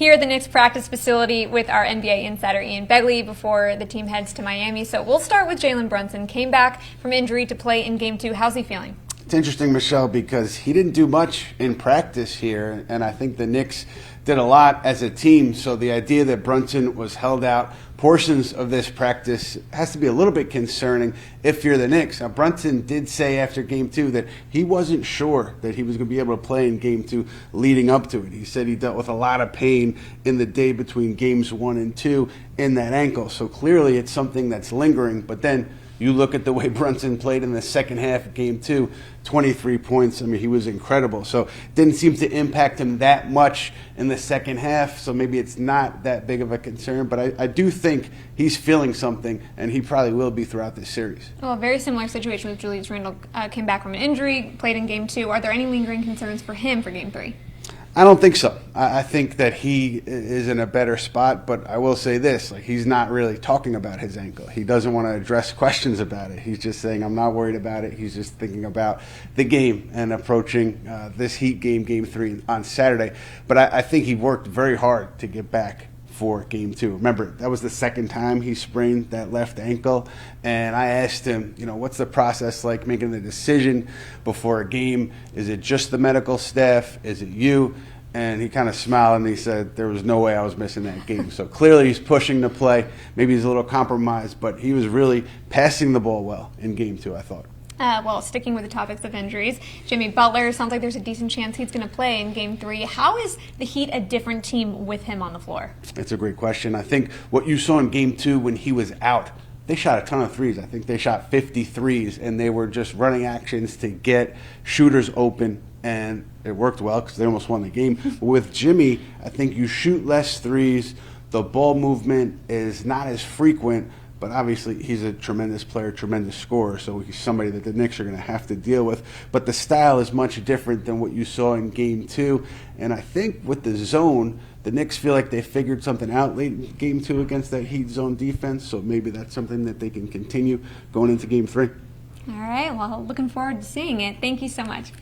Here at the Knicks practice facility with our NBA insider Ian Begley before the team heads to Miami. So we'll start with Jalen Brunson. Came back from injury to play in Game 2. How's he feeling? It's interesting, Michelle, because he didn't do much in practice here, and I think the Knicks did a lot as a team. So the idea that Brunson was held out portions of this practice has to be a little bit concerning if you're the Knicks. Now, Brunson did say after Game 2 that he wasn't sure that he was going to be able to play in Game 2 leading up to it. He said he dealt with a lot of pain in the day between Games 1 and 2 in that ankle. So clearly it's something that's lingering, but then you look at the way Brunson played in the second half of Game 2, 23 points. I mean, he was incredible. So it didn't seem to impact him that much in the second half, so maybe it's not that big of a concern. But I do think he's feeling something, and he probably will be throughout this series. Well, a very similar situation with Julius Randle. Came back from an injury, played in Game 2. Are there any lingering concerns for him for Game 3? I don't think so. I think that he is in a better spot, but I will say this, like, he's not really talking about his ankle. He doesn't want to address questions about it. He's just saying, I'm not worried about it. He's just thinking about the game and approaching this Heat game, Game 3 on Saturday. But I think he worked very hard to get back for Game 2. Remember, that was the second time he sprained that left ankle, and I asked him, what's the process like making the decision before a game? Is it just the medical staff? Is it you? And he kind of smiled and he said, there was no way I was missing that game. So clearly he's pushing to play. Maybe he's a little compromised, but he was really passing the ball well in Game 2, I thought. Well, sticking with the topics of injuries, Jimmy Butler, sounds like there's a decent chance he's going to play in Game 3. How is the Heat a different team with him on the floor? It's a great question. I think what you saw in Game 2 when he was out, they shot a ton of threes. I think they shot 50 threes, and they were just running actions to get shooters open, and it worked well because they almost won the game. With Jimmy, I think you shoot less threes. The ball movement is not as frequent, but obviously he's a tremendous player, tremendous scorer, so he's somebody that the Knicks are going to have to deal with. But the style is much different than what you saw in Game 2. And I think with the zone, the Knicks feel like they figured something out late in Game 2 against that Heat zone defense, so maybe that's something that they can continue going into Game 3. All right, well, looking forward to seeing it. Thank you so much.